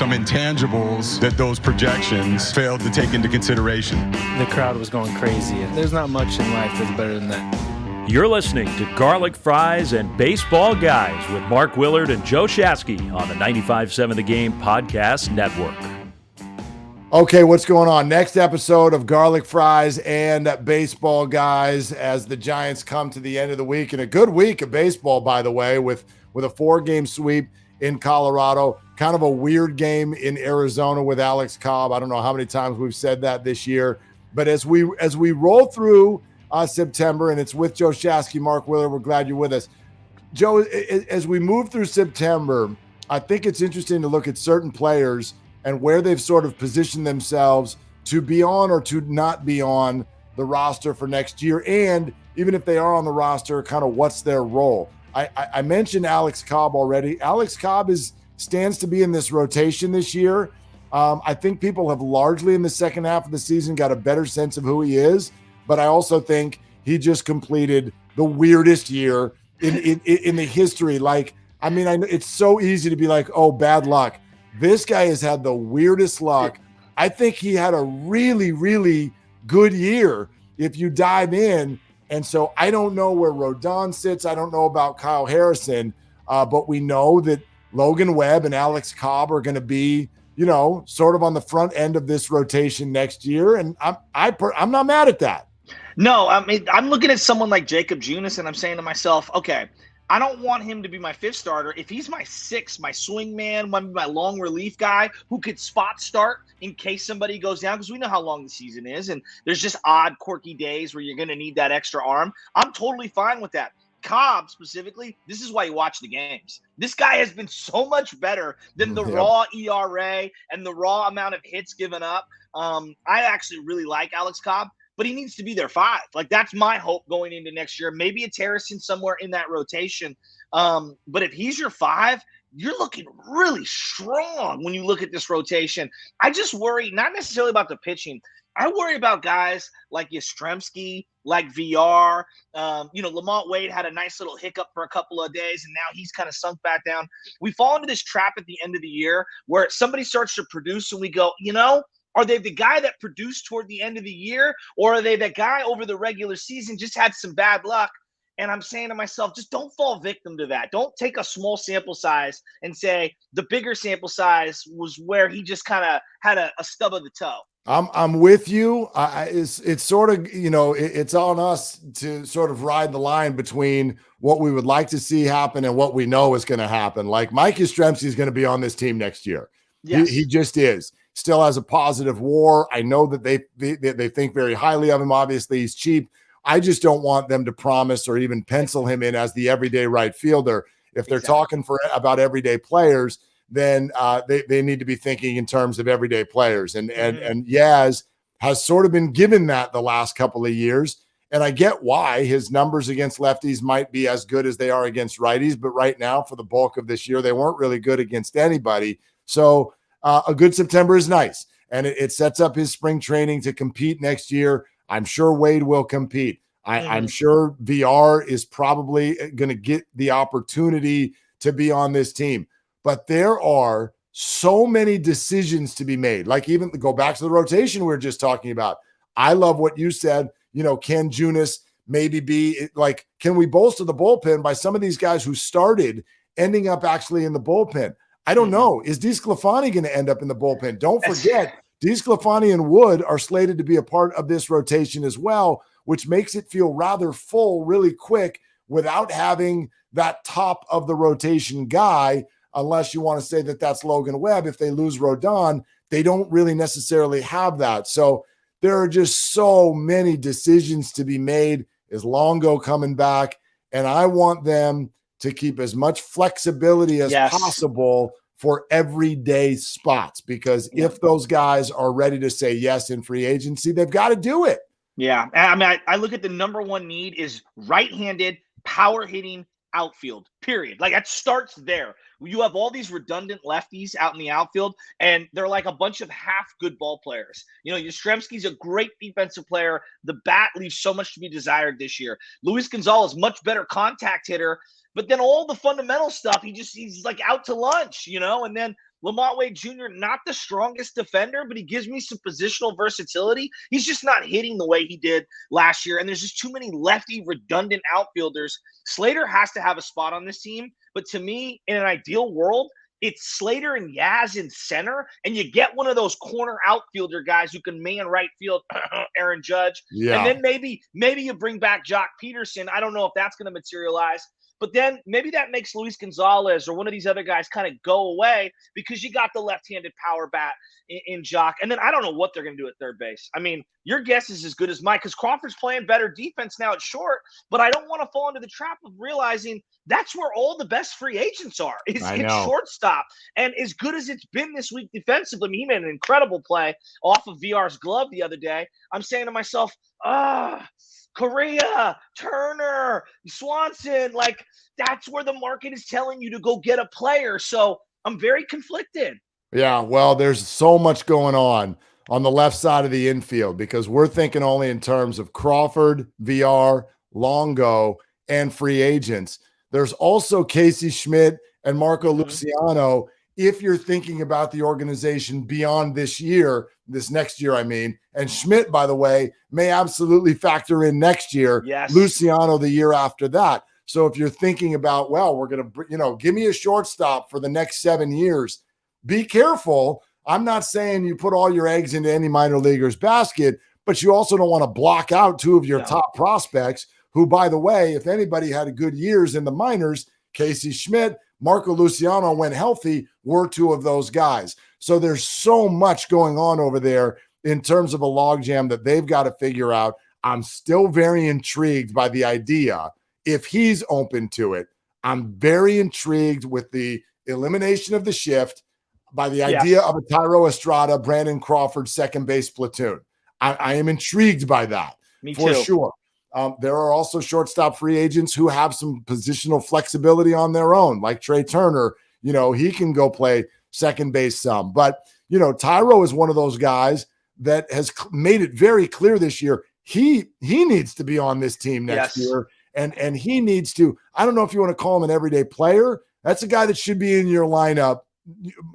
some intangibles that those projections failed to take into consideration. The crowd was going crazy. There's not much in life that's better than that. You're listening to Garlic Fries and Baseball Guys with Mark Willard and Joe Shasky on the 95.7 The Game Podcast Network. Okay, what's going on? Next episode of Garlic Fries and Baseball Guys as the Giants come to the end of the week. And a good week of baseball, by the way, with a 4-game sweep in Colorado. Kind of a weird game in Arizona with Alex Cobb. I don't know how many times we've said that this year. But as we roll through September, and it's with Joe Shasky, Mark Willard, we're glad you're with us. Joe, as we move through September, I think it's interesting to look at certain players and where they've sort of positioned themselves to be on or to not be on the roster for next year. And even if they are on the roster, kind of what's their role. I mentioned Alex Cobb already. Alex Cobb stands to be in this rotation this year. I think people have largely in the second half of the season got a better sense of who he is, but I also think he just completed the weirdest year in the history. Like, I mean, I know it's so easy to be like, oh, bad luck. This guy has had the weirdest luck. I think he had a really, really good year if you dive in. And so I don't know where Rodon sits. I don't know about Kyle Harrison, but we know that Logan Webb and Alex Cobb are going to be, sort of on the front end of this rotation next year. And I'm not mad at that. No, I mean, I'm looking at someone like Jacob Junis and I'm saying to myself, okay, I don't want him to be my fifth starter. If he's my sixth, my swing man, my long relief guy who could spot start in case somebody goes down, because we know how long the season is, and there's just odd, quirky days where you're going to need that extra arm. I'm totally fine with that. Cobb specifically, this is why you watch the games. This guy has been so much better than the raw ERA and the raw amount of hits given up. I actually really like Alex Cobb, but he needs to be their 5. Like, that's my hope going into next year. Maybe it's Harrison somewhere in that rotation. But if he's your 5, you're looking really strong when you look at this rotation. I just worry, not necessarily about the pitching. I worry about guys like Yastrzemski, like VR. Lamont Wade had a nice little hiccup for a couple of days, and now he's kind of sunk back down. We fall into this trap at the end of the year where somebody starts to produce and we go, are they the guy that produced toward the end of the year, or are they the guy over the regular season just had some bad luck? And I'm saying to myself, just don't fall victim to that. Don't take a small sample size and say the bigger sample size was where he just kind of had a stub of the toe. I'm with you. It's sort of, it's on us to sort of ride the line between what we would like to see happen and what we know is going to happen. Like, Mike Yastrzemski is going to be on this team next year. Yes. He just is. Still has a positive WAR. I know that they think very highly of him. Obviously, he's cheap. I just don't want them to promise or even pencil him in as the everyday right fielder. If they're talking about everyday players, then they need to be thinking in terms of everyday players. And Yaz has sort of been given that the last couple of years. And I get why his numbers against lefties might be as good as they are against righties. But right now, for the bulk of this year, they weren't really good against anybody. So a good September is nice. And it sets up his spring training to compete next year. I'm sure Wade will compete. I'm sure VR is probably going to get the opportunity to be on this team. But there are so many decisions to be made. Like, even go back to the rotation we were just talking about. I love what you said. Can Junis maybe be like, can we bolster the bullpen by some of these guys who started ending up actually in the bullpen? I don't know. Is DeSclafani going to end up in the bullpen? Don't forget, DeSclafani and Wood are slated to be a part of this rotation as well, which makes it feel rather full really quick without having that top of the rotation guy, unless you want to say that that's Logan Webb. If they lose Rodon, they don't really necessarily have that. So there are just so many decisions to be made. Is Longo coming back? And I want them to keep as much flexibility as possible for everyday spots, because if those guys are ready to say yes in free agency, they've got to do it. Yeah. I mean, I look at the number one need is right-handed power hitting outfield, period. Like, that starts there. You have all these redundant lefties out in the outfield, and they're like a bunch of half good ball players. Yastrzemski's a great defensive player. The bat leaves so much to be desired this year. Luis Gonzalez, much better contact hitter, but then all the fundamental stuff, he's like out to lunch, and then Lamont Wade Jr., not the strongest defender, but he gives me some positional versatility. He's just not hitting the way he did last year. And there's just too many lefty redundant outfielders. Slater has to have a spot on this team. But to me, in an ideal world, it's Slater and Yaz in center, and you get one of those corner outfielder guys who can man right field, Aaron Judge. Yeah. And then maybe you bring back Jock Peterson. I don't know if that's going to materialize. But then maybe that makes Luis Gonzalez or one of these other guys kind of go away because you got the left-handed power bat in Jock. And then I don't know what they're going to do at third base. I mean, your guess is as good as mine because Crawford's playing better defense now at short, but I don't want to fall into the trap of realizing that's where all the best free agents are. It's shortstop. And as good as it's been this week defensively, I mean, he made an incredible play off of VR's glove the other day. I'm saying to myself, Correa, Turner, Swanson, like that's where the market is telling you to go get a player. So I'm very conflicted. Yeah, well, there's so much going on the left side of the infield because we're thinking only in terms of Crawford, VR, Longo, and free agents. There's also Casey Schmidt and Marco Luciano. If you're thinking about the organization beyond this next year, I mean, and Schmidt, by the way, may absolutely factor in next year, yes. Luciano the year after that. So if you're thinking about, well, we're going to, give me a shortstop for the next 7 years, be careful. I'm not saying you put all your eggs into any minor leaguer's basket, but you also don't want to block out two of your top prospects who, by the way, if anybody had a good years in the minors, Casey Schmidt, Marco Luciano, when healthy, were two of those guys. So there's so much going on over there in terms of a logjam that they've got to figure out. I'm still very intrigued by the idea. If he's open to it, I'm very intrigued with the elimination of the shift by the idea of a Tyro Estrada, Brandon Crawford, second base platoon. I am intrigued by that. Me for too. Sure. There are also shortstop free agents who have some positional flexibility on their own, like Trey Turner. He can go play second base some. But, Tyro is one of those guys that has made it very clear this year he needs to be on this team next year. And he needs to, I don't know if you want to call him an everyday player. That's a guy that should be in your lineup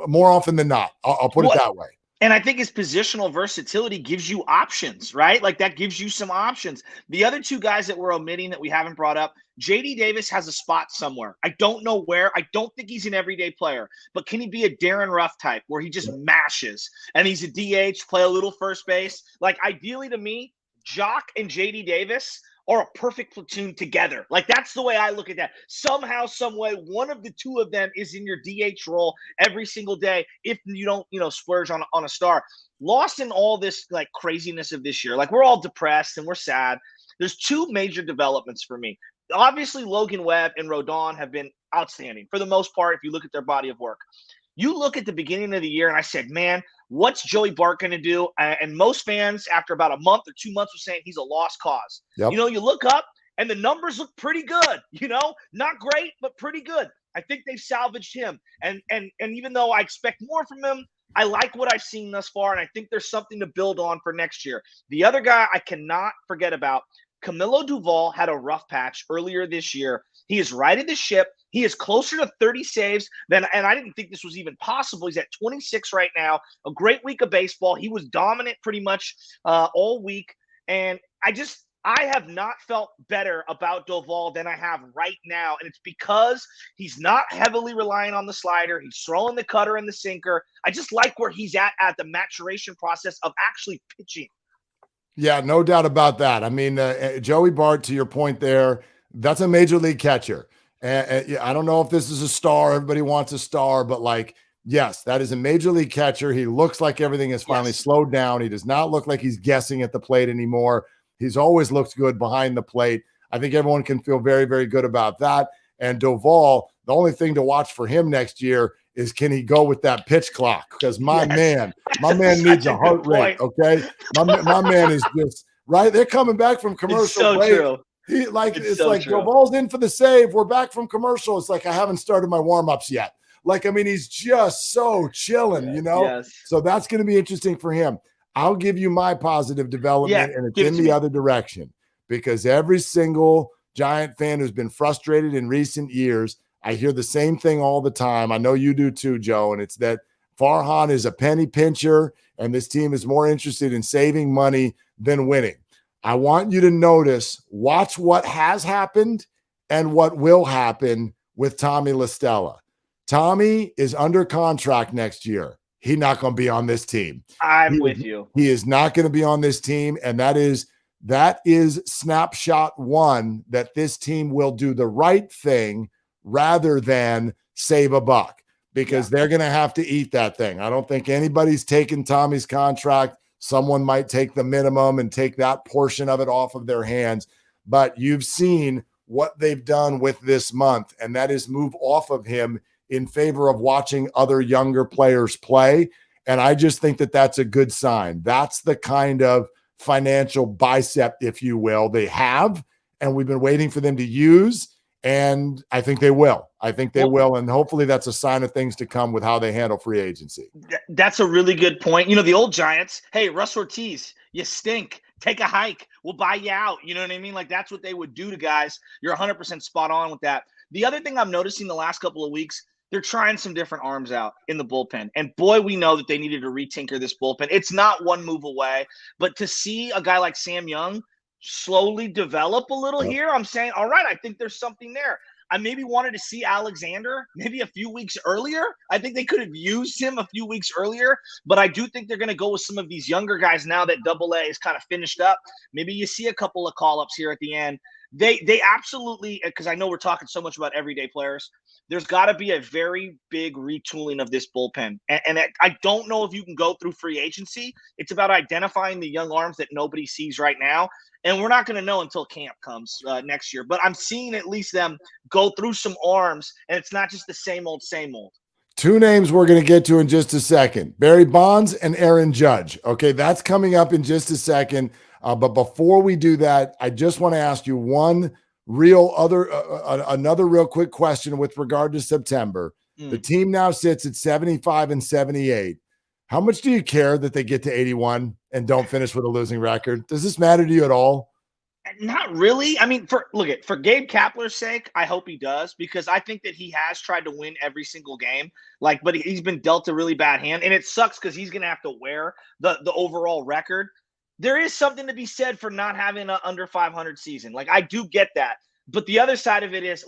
more often than not. I'll put it that way. And I think his positional versatility gives you options, right? Like that gives you some options. The other two guys that we're omitting that we haven't brought up, JD Davis has a spot somewhere. I don't know where. I don't think he's an everyday player, but can he be a Darren Ruff type where he just mashes and he's a DH, play a little first base? Like ideally to me, Jock and JD Davis are a perfect platoon together. Like that's the way I look at that. Somehow, some way, one of the two of them is in your DH role every single day. If you don't, splurge on a star. Lost in all this like craziness of this year. Like we're all depressed and we're sad. There's two major developments for me. Obviously, Logan Webb and Rodon have been outstanding for the most part. If you look at their body of work. You look at the beginning of the year and I said, man, what's Joey Bart going to do? And most fans, after about a month or 2 months, were saying he's a lost cause. Yep. You look up and the numbers look pretty good, not great, but pretty good. I think they've salvaged him. And even though I expect more from him, I like what I've seen thus far. And I think there's something to build on for next year. The other guy I cannot forget about, Camilo Duvall had a rough patch earlier this year. He has righted the ship. He is closer to 30 saves and I didn't think this was even possible. He's at 26 right now. A great week of baseball. He was dominant pretty much all week. And I have not felt better about Duvall than I have right now. And it's because he's not heavily relying on the slider. He's throwing the cutter and the sinker. I just like where he's at the maturation process of actually pitching. Yeah, no doubt about that. I mean, Joey Bart, to your point there, that's a major league catcher. I don't know if this is a star. Everybody wants a star, but yes, that is a major league catcher. He looks like everything has finally slowed down. He does not look like he's guessing at the plate anymore. He's always looked good behind the plate. I think everyone can feel very, very good about that. And Duvall, the only thing to watch for him next year is can he go with that pitch clock? Because my man needs a heart rate. Okay, my man is just right. They're coming back from commercial. It's so break. true. It's so like Duvall's in for the save. We're back from commercial. It's like I haven't started my warm-ups yet. He's just so chilling, Yes. So that's going to be interesting for him. I'll give you my positive development, and it's in the other direction because every single Giant fan who's been frustrated in recent years, I hear the same thing all the time. I know you do too, Joe, and it's that Farhan is a penny pincher, and this team is more interested in saving money than winning. I want you to watch what has happened and what will happen with Tommy LaStella. Tommy is under contract next year. He's not going to be on this team. I'm with you. He is not going to be on this team, and that is snapshot one, that this team will do the right thing rather than save a buck, because they're going to have to eat that thing. I don't think anybody's taking Tommy's contract. Someone might take the minimum and take that portion of it off of their hands, but you've seen what they've done with this month, and that is move off of him in favor of watching other younger players play. And I just think that that's a good sign. That's the kind of financial bicep, if you will, they have, and we've been waiting for them to use. And I think they will. And hopefully that's a sign of things to come with how they handle free agency. That's a really good point. The old Giants, hey, Russ Ortiz, you stink. Take a hike. We'll buy you out. You know what I mean? Like, that's what they would do to guys. You're 100% spot on with that. The other thing I'm noticing the last couple of weeks, they're trying some different arms out in the bullpen. And boy, we know that they needed to retinker this bullpen. It's not one move away, but to see a guy like Sam Young slowly develop a little here, I'm saying, all right, I think there's something there. I maybe wanted to see Alexander maybe a few weeks earlier. I think they could have used him a few weeks earlier, but I do think they're going to go with some of these younger guys now that Double-A is kind of finished up. Maybe you see a couple of call-ups here at the end. They absolutely, because I know we're talking so much about everyday players, there's got to be a very big retooling of this bullpen. And I don't know if you can go through free agency. It's about identifying the young arms that nobody sees right now. And we're not going to know until camp comes next year. But I'm seeing at least them go through some arms, and it's not just the same old, same old. Two names we're going to get to in just a second: Barry Bonds and Aaron Judge. Okay, that's coming up in just a second. But before we do that, I just want to ask you another real quick question with regard to September. The team now sits at 75 and 78. How much do you care that they get to 81 and don't finish with a losing record? Does this matter to you at all? Not really. I mean, for Gabe Kapler's sake, I hope he does, because I think that he has tried to win every single game. But he's been dealt a really bad hand, and it sucks because he's going to have to wear the overall record. There is something to be said for not having an under 500 season. I do get that, but the other side of it is,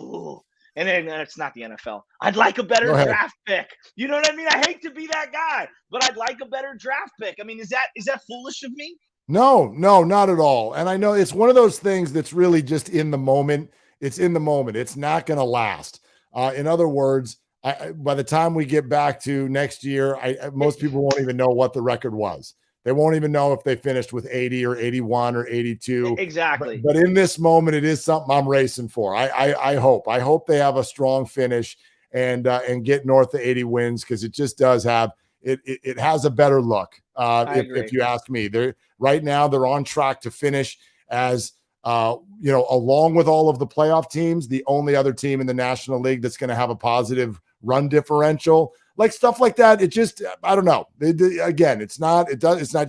and then it's not the NFL. I'd like a better draft pick. You know what I mean? I hate to be that guy, but I'd like a better draft pick. I mean, is that foolish of me? No, not at all. And I know it's one of those things that's really just in the moment. It's in the moment. It's not going to last. In other words, by the time we get back to next year, most people won't even know what the record was. They won't even know if they finished with 80 or 81 or 82. Exactly. But in this moment, it is something I'm racing for. I hope they have a strong finish and get north of 80 wins, because it just does have it has a better look. If you ask me, right now they're on track to finish as along with all of the playoff teams, the only other team in the National League that's going to have a positive run differential. Stuff like that. It just, I don't know. Again, it's not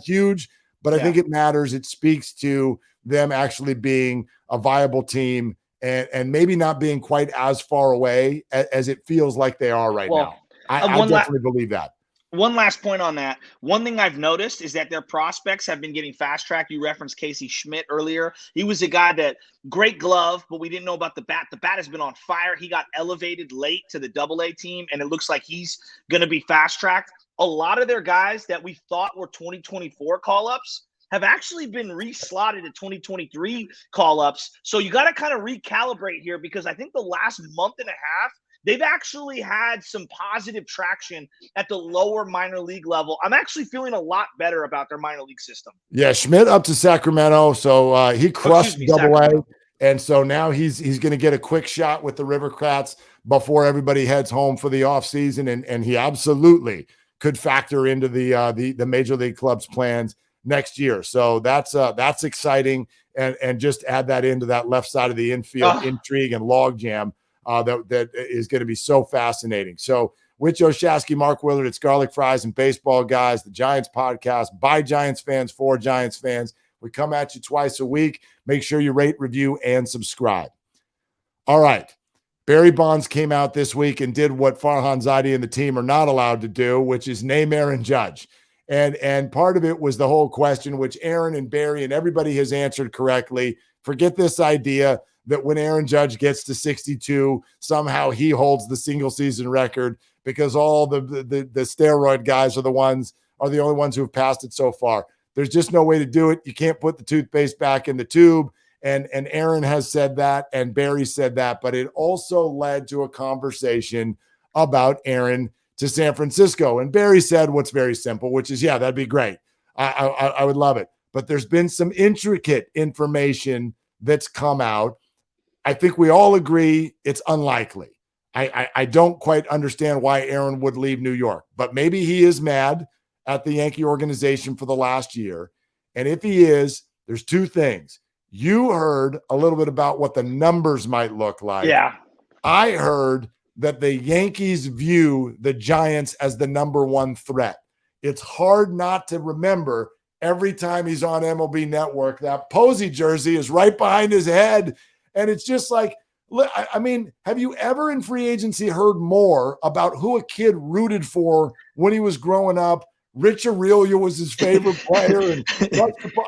huge, but I think it matters. It speaks to them actually being a viable team and maybe not being quite as far away as it feels like they are right now. I definitely believe that. One last point on that. One thing I've noticed is that their prospects have been getting fast-tracked. You referenced Casey Schmidt earlier. He was a guy that great glove, but we didn't know about the bat. The bat has been on fire. He got elevated late to the Double-A team, and it looks like he's going to be fast-tracked. A lot of their guys that we thought were 2024 call-ups have actually been re-slotted to 2023 call-ups. So you got to kind of recalibrate here, because I think the last month and a half, they've actually had some positive traction at the lower minor league level. I'm actually feeling a lot better about their minor league system. Yeah, Schmidt up to Sacramento. So he crushed Double-A. And so now he's going to get a quick shot with the River Cats before everybody heads home for the offseason. And he absolutely could factor into the major league club's plans next year. So that's exciting. And just add that into that left side of the infield intrigue and logjam. That is going to be so fascinating. So with Joe Shasky, Mark Willard, it's Garlic Fries and Baseball Guys, the Giants podcast by Giants fans for Giants fans. We come at you twice a week. Make sure you rate, review, and subscribe. All right. Barry Bonds came out this week and did what Farhan Zaidi and the team are not allowed to do, which is name Aaron Judge. And part of it was the whole question, which Aaron and Barry and everybody has answered correctly. Forget this idea that when Aaron Judge gets to 62, somehow he holds the single season record because all the steroid guys are the only ones who have passed it so far. There's just no way to do it. You can't put the toothpaste back in the tube. And Aaron has said that, and Barry said that, but it also led to a conversation about Aaron to San Francisco. And Barry said what's very simple, which is, yeah, that'd be great. I would love it. But there's been some intricate information that's come out. I think we all agree it's unlikely. I don't quite understand why Aaron would leave New York, but maybe he is mad at the Yankee organization for the last year. And if he is, there's two things. You heard a little bit about what the numbers might look like. Yeah. I heard that the Yankees view the Giants as the number one threat. It's hard not to remember every time he's on MLB Network, that Posey jersey is right behind his head. And it's just like, I mean, have you ever in free agency heard more about who a kid rooted for when he was growing up? Rich Aurelia was his favorite player. And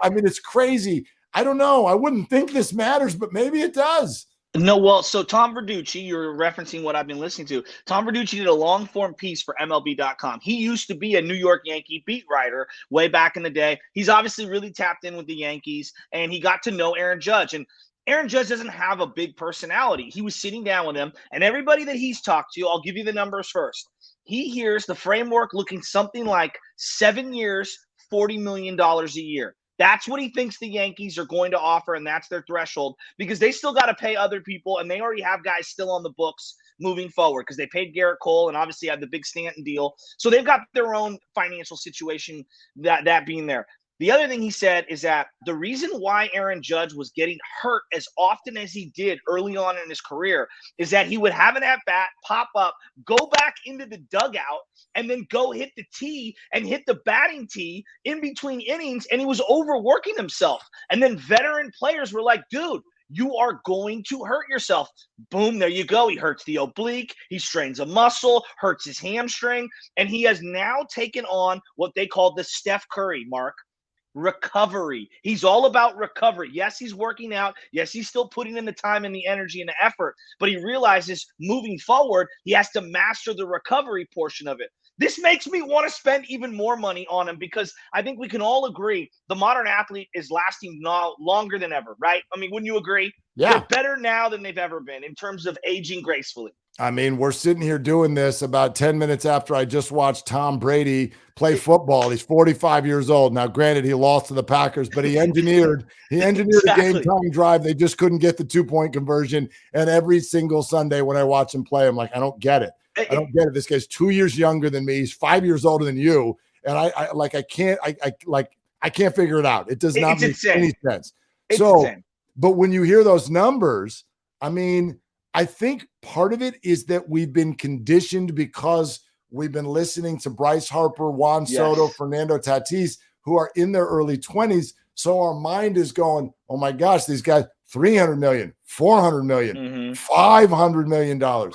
I mean, it's crazy. I don't know. I wouldn't think this matters, but maybe it does. No, well, so Tom Verducci, you're referencing what I've been listening to. Tom Verducci did a long-form piece for MLB.com. He used to be a New York Yankee beat writer way back in the day. He's obviously really tapped in with the Yankees, and he got to know Aaron Judge. And Aaron Judge doesn't have a big personality. He was sitting down with him, and everybody that he's talked to, I'll give you the numbers first. He hears the framework looking something like 7 years, $40 million a year. That's what he thinks the Yankees are going to offer, and that's their threshold because they still got to pay other people, and they already have guys still on the books moving forward because they paid Garrett Cole and obviously have the big Stanton deal. So they've got their own financial situation, that being there. The other thing he said is that the reason why Aaron Judge was getting hurt as often as he did early on in his career is that he would have an at-bat, pop up, go back into the dugout, and then go hit the tee and hit the batting tee in between innings, and he was overworking himself. And then veteran players were like, dude, you are going to hurt yourself. Boom, there you go. He hurts the oblique. He strains a muscle, hurts his hamstring, and he has now taken on what they call the Steph Curry, Mark, recovery. He's all about recovery. Yes, he's working out. Yes, he's still putting in the time and the energy and the effort, but he realizes moving forward, he has to master the recovery portion of it. This makes me want to spend even more money on him because I think we can all agree the modern athlete is lasting now longer than ever, right? I mean, wouldn't you agree? Yeah. They're better now than they've ever been in terms of aging gracefully. I mean, we're sitting here doing this about 10 minutes after I just watched Tom Brady play football. He's 45 years old. Now, granted, he lost to the Packers, but he engineered exactly. A game-time drive. They just couldn't get the 2-point conversion. And every single Sunday when I watch him play, I'm like, I don't get it. I don't get it. This guy's 2 years younger than me. He's 5 years older than you. And I can't figure it out. It does not make any sense. It's insane. But when you hear those numbers, I mean, I think part of it is that we've been conditioned because we've been listening to Bryce Harper, Juan Soto, Fernando Tatis, who are in their early 20s. So our mind is going, oh my gosh, these guys, $300 million, $400 million, $500 million.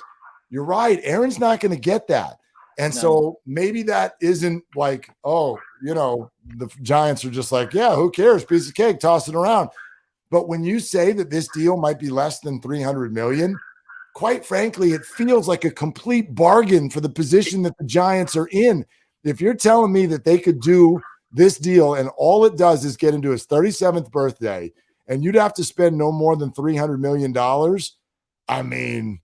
You're right. Aaron's not going to get that. And so maybe that isn't like, oh, the Giants are just like, yeah, who cares? Piece of cake, toss it around. But when you say that this deal might be less than $300 million, quite frankly, it feels like a complete bargain for the position that the Giants are in. If you're telling me that they could do this deal and all it does is get into his 37th birthday and you'd have to spend no more than $300 million, I mean,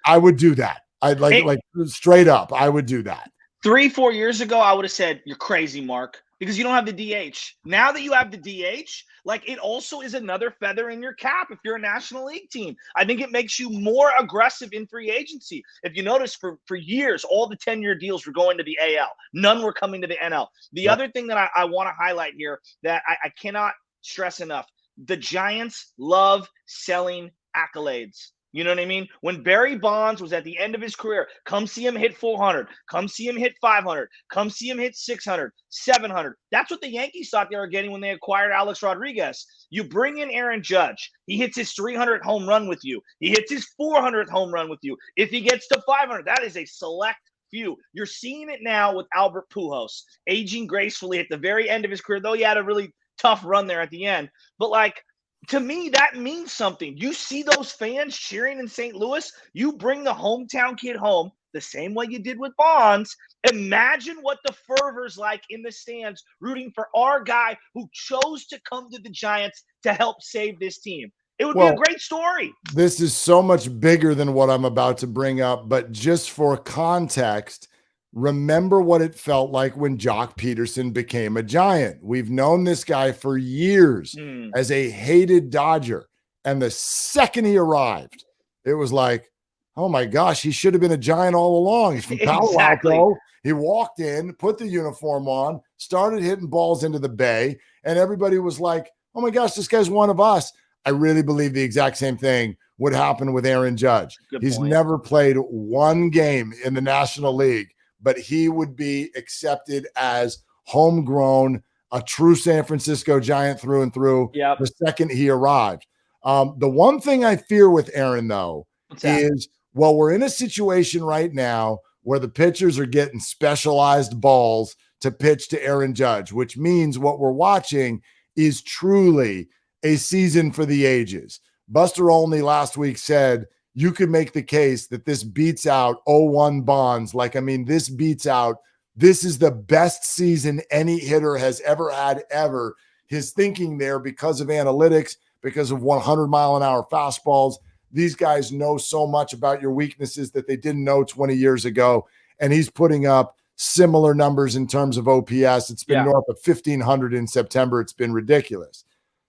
I would do that. I'd like straight up, I would do that. 3-4 years ago, I would have said, you're crazy, Mark, because you don't have the DH. Now that you have the DH, like it also is another feather in your cap if you're a National League team. I think it makes you more aggressive in free agency. If you notice, for years, all the 10-year deals were going to the AL. None were coming to the NL. The other thing that I want to highlight here that I cannot stress enough, the Giants love selling accolades. You know what I mean? When Barry Bonds was at the end of his career, come see him hit 400, come see him hit 500, come see him hit 600, 700. That's what the Yankees thought they were getting when they acquired Alex Rodriguez. You bring in Aaron Judge. He hits his 300th home run with you. He hits his 400th home run with you. If he gets to 500, that is a select few. You're seeing it now with Albert Pujols, aging gracefully at the very end of his career, though he had a really tough run there at the end. But like, to me, that means something. You see those fans cheering in St. Louis, you bring the hometown kid home the same way you did with Bonds. Imagine what the fervor's like in the stands rooting for our guy who chose to come to the Giants to help save this team. It would be a great story. This is so much bigger than what I'm about to bring up, but just for context, remember what it felt like when Jock Peterson became a Giant. We've known this guy for years as a hated Dodger. And the second he arrived, it was like, oh my gosh, he should have been a Giant all along. He's from Palo Alto. He walked in, put the uniform on, started hitting balls into the bay, and everybody was like, oh my gosh, this guy's one of us. I really believe the exact same thing would happen with Aaron Judge. He's never played one game in the National League, but he would be accepted as homegrown, a true San Francisco Giant through and through the second he arrived. The one thing I fear with Aaron, though, is, well, we're in a situation right now where the pitchers are getting specialized balls to pitch to Aaron Judge, which means what we're watching is truly a season for the ages. Buster Olney last week said, you could make the case that this beats out 01 Bonds. Like, I mean, this beats out, this is the best season any hitter has ever had ever. His thinking there, because of analytics, because of 100-mile-an-hour fastballs, these guys know so much about your weaknesses that they didn't know 20 years ago. And he's putting up similar numbers in terms of OPS. It's been north of 1,500 in September. It's been ridiculous.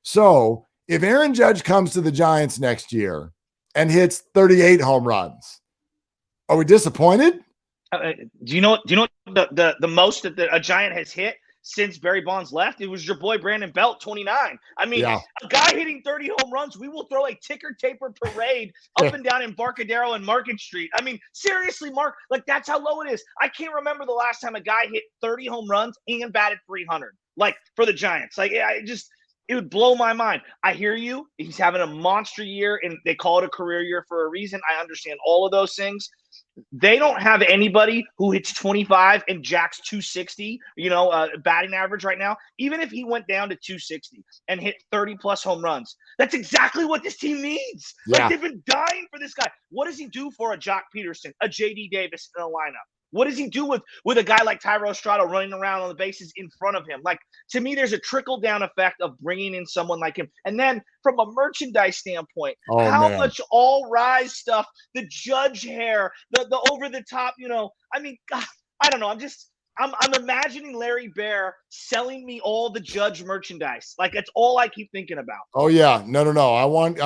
So if Aaron Judge comes to the Giants next year and hits 38 home runs, are we disappointed? Do you know the most that a Giant has hit since Barry Bonds left? It was your boy Brandon Belt, 29. I mean, a guy hitting 30 home runs, we will throw a ticker taper parade up and down Embarcadero and Market Street. I mean, seriously, Mark, like, that's how low it is. I can't remember the last time a guy hit 30 home runs and batted 300, like, for the Giants. Like, it would blow my mind. I hear you. He's having a monster year, and they call it a career year for a reason. I understand all of those things. They don't have anybody who hits 25 and jacks 260, batting average right now. Even if he went down to 260 and hit 30-plus home runs, that's exactly what this team needs. Yeah. Like, they've been dying for this guy. What does he do for a Jock Peterson, a J.D. Davis in a lineup? What does he do with a guy like Thairo Estrada running around on the bases in front of him? Like, to me, there's a trickle-down effect of bringing in someone like him. And then from a merchandise standpoint, much all-rise stuff, the Judge hair, the over-the-top, I mean, God, I don't know. I'm imagining Larry Bear selling me all the Judge merchandise. Like, that's all I keep thinking about. Oh yeah, no. I want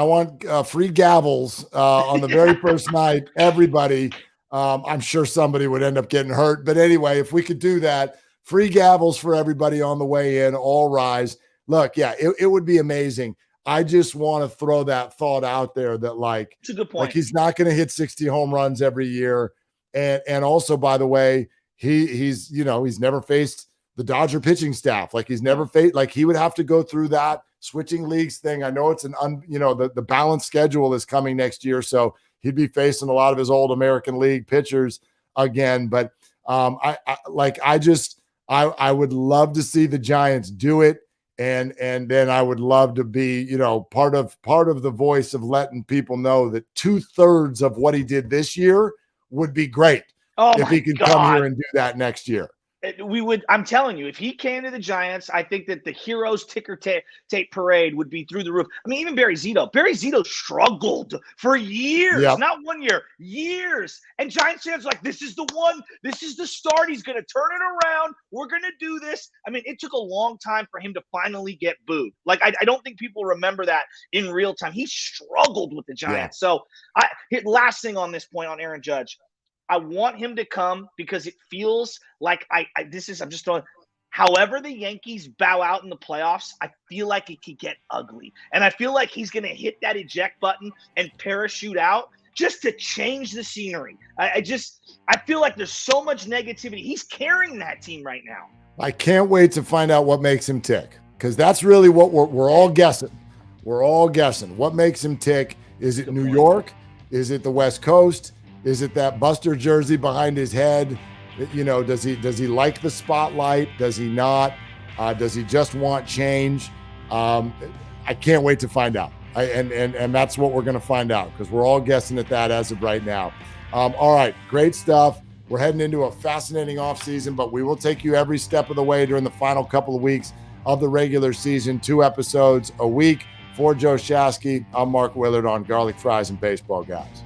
free gavels on the very first night. Everybody. I'm sure somebody would end up getting hurt, but anyway, if we could do that, free gavels for everybody on the way in, all rise. Look, it would be amazing. I just want to throw that thought out there that, like, it's a good point. Like, he's not going to hit 60 home runs every year, and also, by the way, he's never faced the Dodger pitching staff. Like, he's never faced, like, he would have to go through that switching leagues thing. I know it's the balanced schedule is coming next year, so he'd be facing a lot of his old American League pitchers again. But I would love to see the Giants do it. And then I would love to be, part of the voice of letting people know that 2/3 of what he did this year would be great if he could come here and do that next year. I'm telling you, if he came to the Giants, I think that the Heroes ticker tape parade would be through the roof. I mean, even Barry Zito struggled for years, not 1 year, years. And Giants fans are like, this is the one, this is the start. He's going to turn it around. We're going to do this. I mean, it took a long time for him to finally get booed. Like, I don't think people remember that in real time. He struggled with the Giants. So last thing on this point on Aaron Judge, I want him to come because it feels like I'm just throwing. However the Yankees bow out in the playoffs, I feel like it could get ugly. And I feel like he's going to hit that eject button and parachute out just to change the scenery. I feel like there's so much negativity. He's carrying that team right now. I can't wait to find out what makes him tick, because that's really what we're all guessing. We're all guessing. What makes him tick? Is it New York? Is it the West Coast? Is it that Buster jersey behind his head? You know, does he like the spotlight? Does he not? Does he just want change? I can't wait to find out. And that's what we're going to find out, because we're all guessing at that as of right now. All right, great stuff. We're heading into a fascinating offseason, but we will take you every step of the way during the final couple of weeks of the regular season. 2 episodes a week. For Joe Shasky, I'm Mark Willard on Garlic Fries and Baseball Guys.